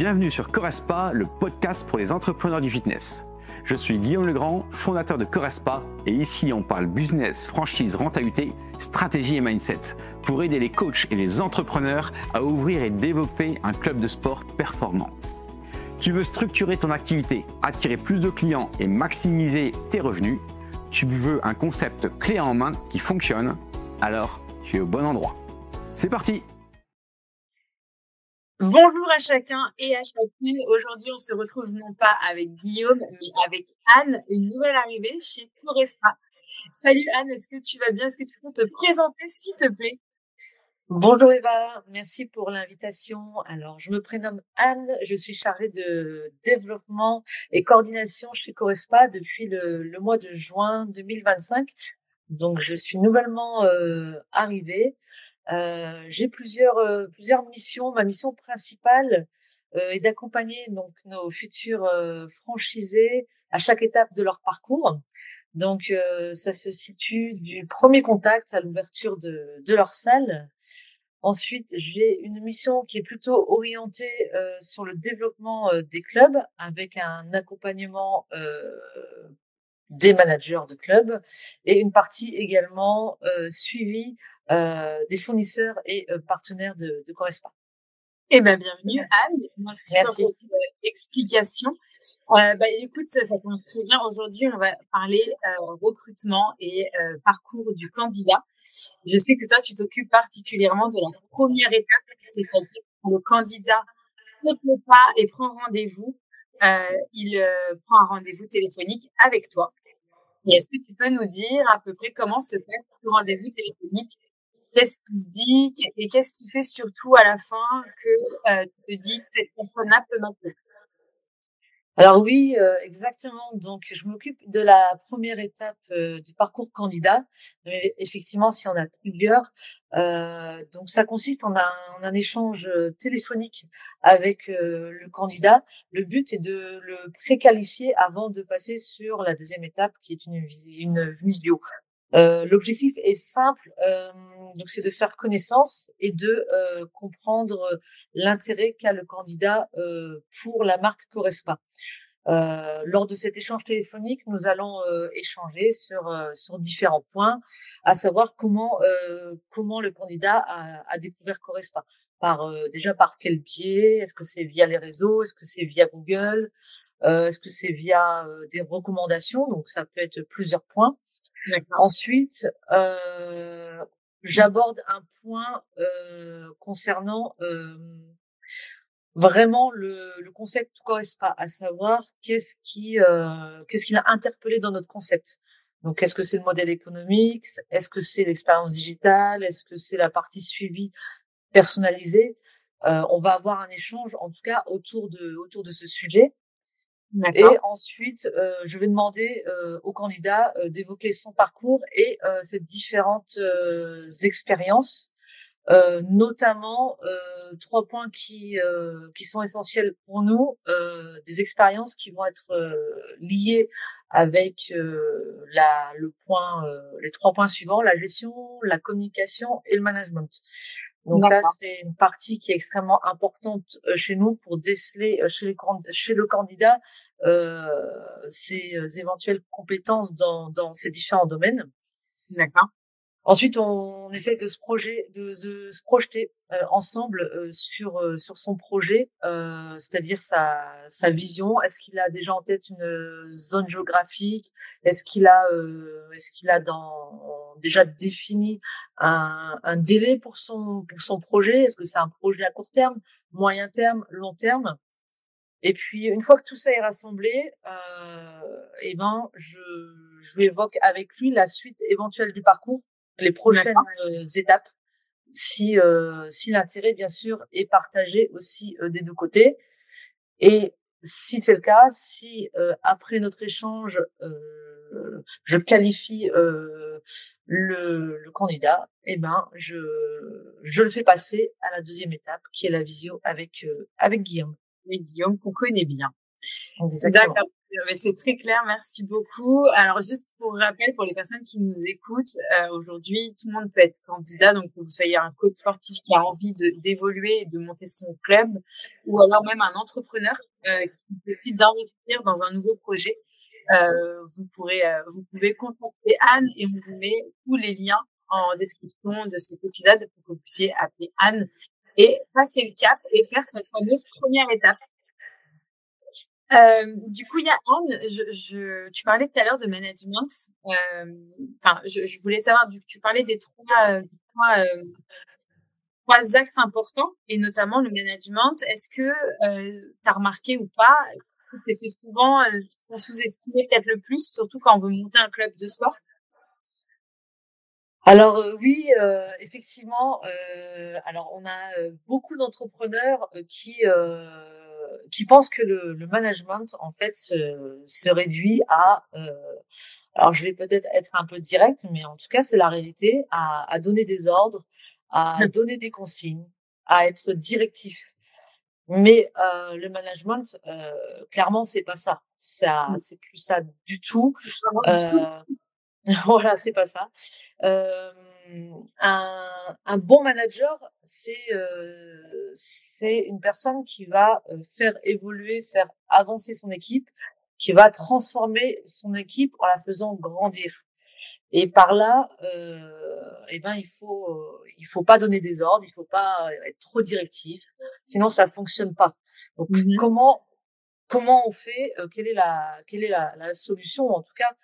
Bienvenue sur Correspa, le podcast pour les entrepreneurs du fitness. Je suis Guillaume Legrand, fondateur de Correspa, et ici on parle business, franchise, rentabilité, stratégie et mindset pour aider les coachs et les entrepreneurs à ouvrir et développer un club de sport performant. Tu veux structurer ton activité, attirer plus de clients et maximiser tes revenus? Tu veux un concept clé en main qui fonctionne? Alors tu es au bon endroit. C'est parti! Bonjour à chacun et à chacune. Aujourd'hui, on se retrouve non pas avec Guillaume, mais avec Anne, une nouvelle arrivée chez Correspa. Salut Anne, est-ce que tu vas bien? Est-ce que tu peux te présenter, s'il te plaît? Bonjour Eva, merci pour l'invitation. Alors, je me prénomme Anne, je suis chargée de développement et coordination chez Correspa depuis le mois de juin 2025. Donc, je suis nouvellement arrivée. J'ai plusieurs missions. Ma mission principale est d'accompagner donc nos futurs franchisés à chaque étape de leur parcours. Donc, ça se situe du premier contact à l'ouverture de leur salle. Ensuite, j'ai une mission qui est plutôt orientée sur le développement des clubs avec un accompagnement des managers de clubs et une partie également suivie des fournisseurs et partenaires de Correspa. Eh bien, bienvenue Anne. Merci pour votre explication. Écoute, ça commence très bien. Aujourd'hui, on va parler recrutement et parcours du candidat. Je sais que toi, tu t'occupes particulièrement de la première étape, c'est-à-dire quand le candidat saute le pas et prend rendez-vous. Il prend un rendez-vous téléphonique avec toi. Et est-ce que tu peux nous dire à peu près comment se passe ce rendez-vous téléphonique? Qu'est-ce qui se dit et qu'est-ce qui fait surtout à la fin que tu te dis que cette personne-là peut m'appeler? Alors oui, exactement. Donc, je m'occupe de la première étape du parcours candidat. Mais effectivement, s'il y en a plusieurs, donc ça consiste en un échange téléphonique avec le candidat. Le but est de le préqualifier avant de passer sur la deuxième étape, qui est une visio. L'objectif est simple, donc c'est de faire connaissance et de comprendre l'intérêt qu'a le candidat pour la marque Correspa. Lors de cet échange téléphonique, nous allons échanger sur différents points, à savoir comment le candidat a découvert Correspa. Déjà par quel biais? Est-ce que c'est via les réseaux? Est-ce que c'est via Google? Est-ce que c'est via des recommandations? Donc ça peut être plusieurs points. D'accord. Ensuite, j'aborde un point concernant vraiment le concept Correspa, à savoir qu'est-ce qui l'a interpellé dans notre concept. Donc, est-ce que c'est le modèle économique? Est-ce que c'est l'expérience digitale? Est-ce que c'est la partie suivi personnalisée? On va avoir un échange, en tout cas, autour de ce sujet. D'accord. Et ensuite, je vais demander au candidat d'évoquer son parcours et ses différentes expériences, notamment 3 points qui sont essentiels pour nous, des expériences qui vont être liées avec les 3 points suivants: la gestion, la communication et le management. Donc ça, c'est une partie qui est extrêmement importante chez nous pour déceler chez le candidat ses éventuelles compétences dans ces différents domaines. D'accord. Ensuite, on essaie de se projeter ensemble sur son projet, c'est-à-dire sa vision. Est-ce qu'il a déjà en tête une zone géographique? Est-ce qu'il a déjà défini un délai pour son projet? Est-ce que c'est un projet à court terme, moyen terme, long terme? Et puis, une fois que tout ça est rassemblé, je lui évoque avec lui la suite éventuelle du parcours, les prochaines étapes, si l'intérêt, bien sûr, est partagé aussi des 2 côtés. Et si c'est le cas, si après notre échange, je qualifie le candidat, je le fais passer à la deuxième étape, qui est la visio avec Guillaume. Et Guillaume, qu'on connaît bien. Exactement. D'accord. Mais c'est très clair, merci beaucoup. Alors, juste pour rappel, pour les personnes qui nous écoutent, aujourd'hui, tout le monde peut être candidat. Donc, que vous soyez un coach sportif qui a envie d'évoluer et de monter son club, ou alors même un entrepreneur qui décide d'investir dans un nouveau projet. Vous pouvez contacter Anne et on vous met tous les liens en description de cet épisode pour que vous puissiez appeler Anne et passer le cap et faire cette fameuse première étape. Du coup, il y a Anne, tu parlais tout à l'heure de management. Je voulais savoir, tu parlais des trois axes importants et notamment le management. Est-ce que tu as remarqué ou pas, c'était souvent ce qu'on sous-estimait peut-être le plus, surtout quand on veut monter un club de sport? Alors oui, effectivement. Alors on a beaucoup d'entrepreneurs qui pensent que le management en fait se réduit à alors je vais peut-être être un peu directe, mais en tout cas c'est la réalité, à donner des ordres, à donner des consignes, à être directif. Mais le management, clairement c'est pas ça. C'est plus ça du tout. Voilà, c'est pas ça. Un bon manager, c'est une personne qui va faire évoluer, faire avancer son équipe, qui va transformer son équipe en la faisant grandir. Et par là, il faut pas donner des ordres, il faut pas être trop directif, sinon ça fonctionne pas. Donc comment on fait, quelle est la solution, en tout cas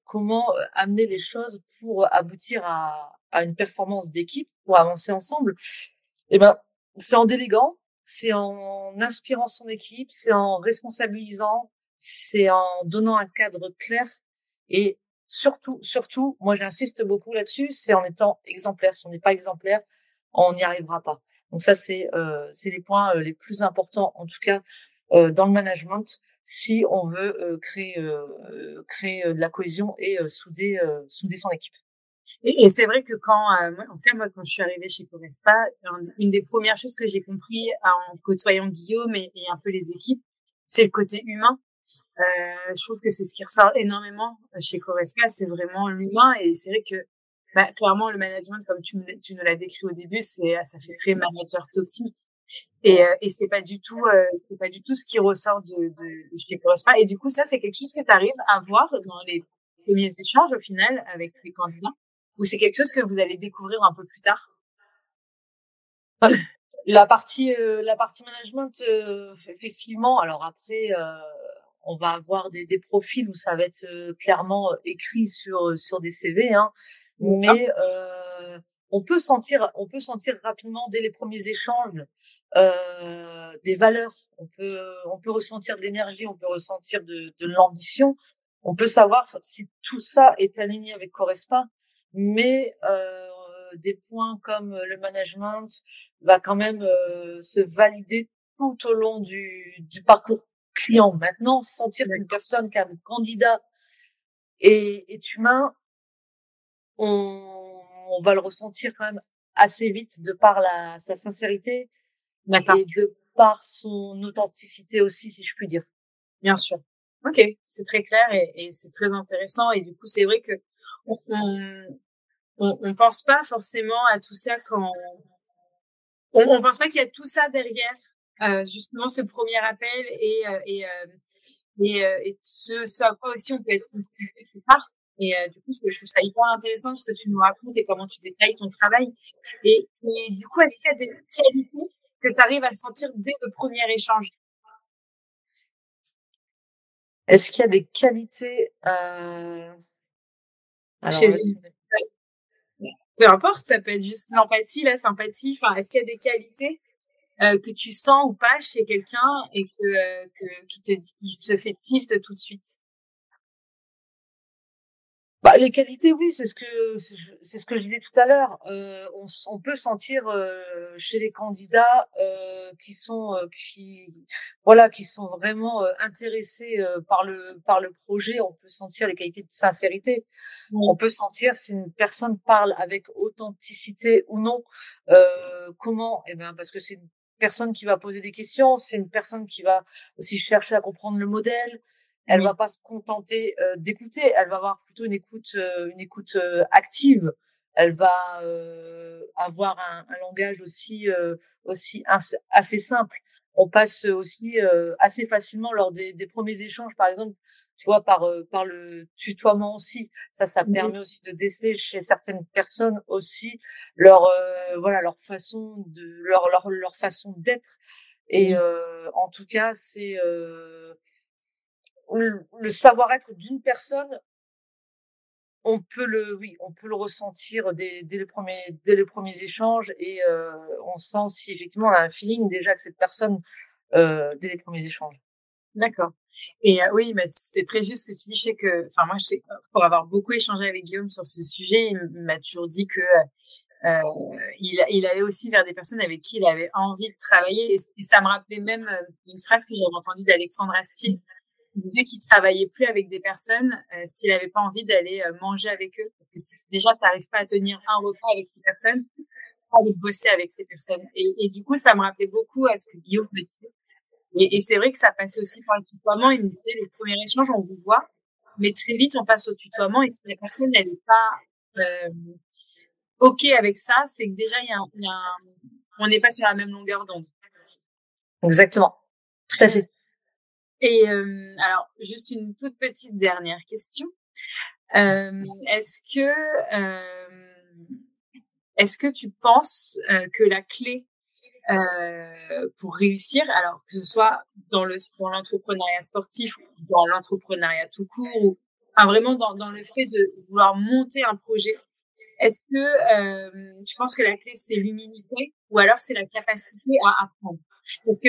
comment amener les choses pour aboutir à une performance d'équipe, pour avancer ensemble. Eh ben, c'est en déléguant, c'est en inspirant son équipe, c'est en responsabilisant, c'est en donnant un cadre clair et surtout, moi j'insiste beaucoup là-dessus, c'est en étant exemplaire. Si on n'est pas exemplaire, on n'y arrivera pas. Donc ça, c'est les points les plus importants, en tout cas dans le management, si on veut créer de la cohésion et souder son équipe. Et c'est vrai que quand je suis arrivée chez Corespa, une des premières choses que j'ai compris en côtoyant Guillaume et un peu les équipes, c'est le côté humain. Je trouve que c'est ce qui ressort énormément chez Corespa, c'est vraiment l'humain. Et c'est vrai que clairement le management, comme tu nous l'as décrit au début, ça fait très manager toxique. Et c'est pas du tout ce qui ressort de chez Corespa. Et du coup, ça, c'est quelque chose que tu arrives à voir dans les premiers échanges au final avec les candidats, ou c'est quelque chose que vous allez découvrir un peu plus tard? La partie management, effectivement. Alors après, on va avoir des profils où ça va être clairement écrit sur des CV, hein. Mais on peut sentir rapidement dès les premiers échanges des valeurs. On peut ressentir de l'énergie, on peut ressentir de l'ambition. On peut savoir si tout ça est aligné avec Corespa, mais des points comme le management va quand même se valider tout au long du parcours client. Maintenant, sentir qu'une personne, qu'un candidat est humain, on va le ressentir quand même assez vite de par sa sincérité et de par son authenticité aussi, si je puis dire. Bien sûr. Ok, c'est très clair et c'est très intéressant. Et du coup, c'est vrai que on pense pas forcément à tout ça quand on pense pas qu'il y a tout ça derrière justement ce premier appel et ce à quoi aussi on peut être confronté plus tard. Et du coup, je trouve ça hyper intéressant ce que tu nous racontes et comment tu détailles ton travail. Et du coup, est-ce qu'il y a des qualités que tu arrives à sentir dès le premier échange? Est-ce qu'il y a des qualités peu importe, ça peut être juste l'empathie, la sympathie. Enfin, est-ce qu'il y a des qualités que tu sens ou pas chez quelqu'un et qui te fait tilt tout de suite? Les qualités, oui, c'est ce que je disais tout à l'heure. On peut sentir chez les candidats qui sont vraiment intéressés par le projet. On peut sentir les qualités de sincérité. On peut sentir si une personne parle avec authenticité ou non. Comment? Eh ben parce que c'est une personne qui va poser des questions, c'est une personne qui va aussi chercher à comprendre le modèle. Elle va pas se contenter d'écouter, elle va avoir plutôt une écoute active. Elle va avoir un langage aussi assez simple. On passe aussi assez facilement lors des premiers échanges, par exemple, tu vois, par le tutoiement aussi. Ça permet aussi de déceler chez certaines personnes aussi leur façon leur façon d'être. Et en tout cas, c'est le savoir-être d'une personne, on peut le ressentir dès les premiers échanges, et on sent si effectivement on a un feeling déjà avec cette personne dès les premiers échanges. D'accord. Et oui, mais c'est très juste ce que tu dis. Je sais que, enfin moi, pour avoir beaucoup échangé avec Guillaume sur ce sujet, il m'a toujours dit que il allait aussi vers des personnes avec qui il avait envie de travailler. Et ça me rappelait même une phrase que j'avais entendue d'Alexandre Astier. Il disait qu'il travaillait plus avec des personnes s'il avait pas envie d'aller manger avec eux. Parce que si déjà tu n'arrives pas à tenir un repas avec ces personnes, pas de bosser avec ces personnes. Et du coup, ça me rappelait beaucoup à ce que Guillaume me disait. Et c'est vrai que ça passait aussi par le tutoiement. Il me disait, le premier échange, on vous voit, mais très vite, on passe au tutoiement. Et si la personne, elle n'est pas OK avec ça, c'est que déjà, on n'est pas sur la même longueur d'onde. Exactement. Tout à fait. Et alors, juste une toute petite dernière question. Est-ce que tu penses que la clé pour réussir, alors que ce soit dans l'entrepreneuriat sportif ou dans l'entrepreneuriat tout court, ou vraiment dans le fait de vouloir monter un projet, est-ce que tu penses que la clé c'est l'humilité ou alors c'est la capacité à apprendre? Parce que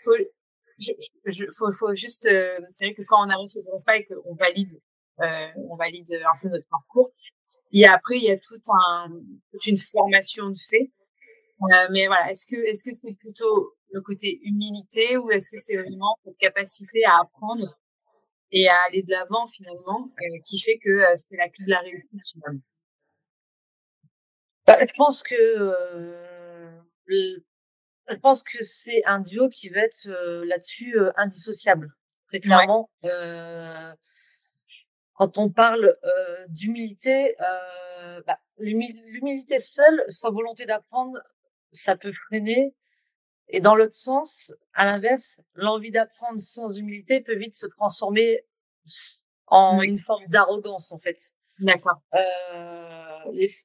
faut juste c'est vrai que quand on arrive sur Corespa et qu'on valide un peu notre parcours, il y a toute une formation de fait. Mais voilà, est-ce que c'est plutôt le côté humilité ou est-ce que c'est vraiment cette capacité à apprendre et à aller de l'avant finalement qui fait que c'est la clé de la réussite finalement? Je pense que c'est un duo qui va être là-dessus indissociable. Très clairement, quand on parle d'humilité, l'humilité seule, sans volonté d'apprendre, ça peut freiner. Et dans l'autre sens, à l'inverse, l'envie d'apprendre sans humilité peut vite se transformer en une forme d'arrogance, en fait. D'accord.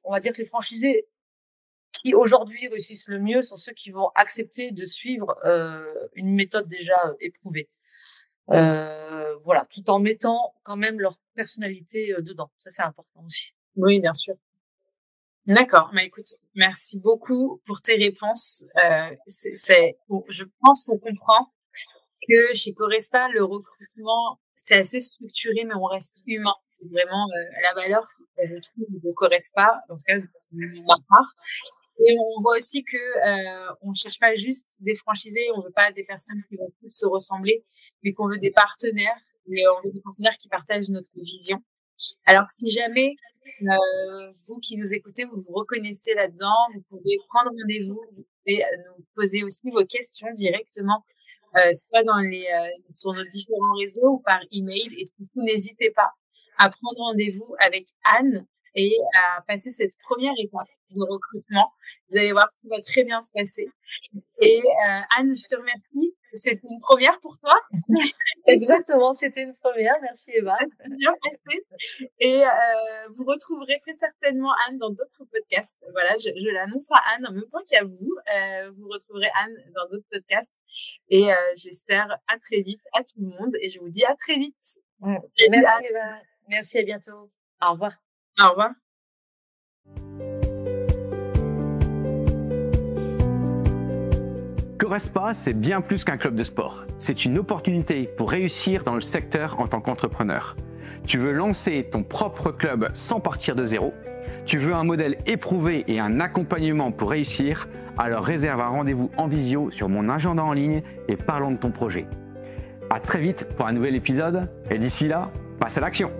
On va dire que les franchisés qui aujourd'hui réussissent le mieux sont ceux qui vont accepter de suivre une méthode déjà éprouvée. Voilà, tout en mettant quand même leur personnalité dedans. Ça, c'est important aussi. Oui, bien sûr. D'accord. Mais écoute, merci beaucoup pour tes réponses. Je pense qu'on comprend que chez Corespa, le recrutement, c'est assez structuré, mais on reste humain. C'est vraiment la valeur, je trouve, de Corespa, en tout cas de ma part. Et on voit aussi que on cherche pas juste des franchisés, on veut pas des personnes qui vont toutes se ressembler, mais qu'on veut des partenaires, et on veut des partenaires qui partagent notre vision. Alors, si jamais vous qui nous écoutez, vous vous reconnaissez là-dedans, vous pouvez prendre rendez-vous, vous pouvez nous poser aussi vos questions directement, soit sur nos différents réseaux ou par email. Et surtout, n'hésitez pas à prendre rendez-vous avec Anne et à passer cette première étape de recrutement. Vous allez voir, tout va très bien se passer. Et Anne, je te remercie. C'était une première pour toi. Exactement, c'était une première. Merci Eva. C'est bien passé. Et vous retrouverez très certainement Anne dans d'autres podcasts. Voilà, je l'annonce à Anne en même temps qu'à vous. Vous retrouverez Anne dans d'autres podcasts. Et j'espère à très vite à tout le monde. Et je vous dis à très vite. Merci Eva. Merci, à bientôt. Au revoir. Au revoir. Corespa, c'est bien plus qu'un club de sport. C'est une opportunité pour réussir dans le secteur en tant qu'entrepreneur. Tu veux lancer ton propre club sans partir de zéro? Tu veux un modèle éprouvé et un accompagnement pour réussir? Alors réserve un rendez-vous en visio sur mon agenda en ligne et parlons de ton projet. À très vite pour un nouvel épisode et d'ici là, passe à l'action!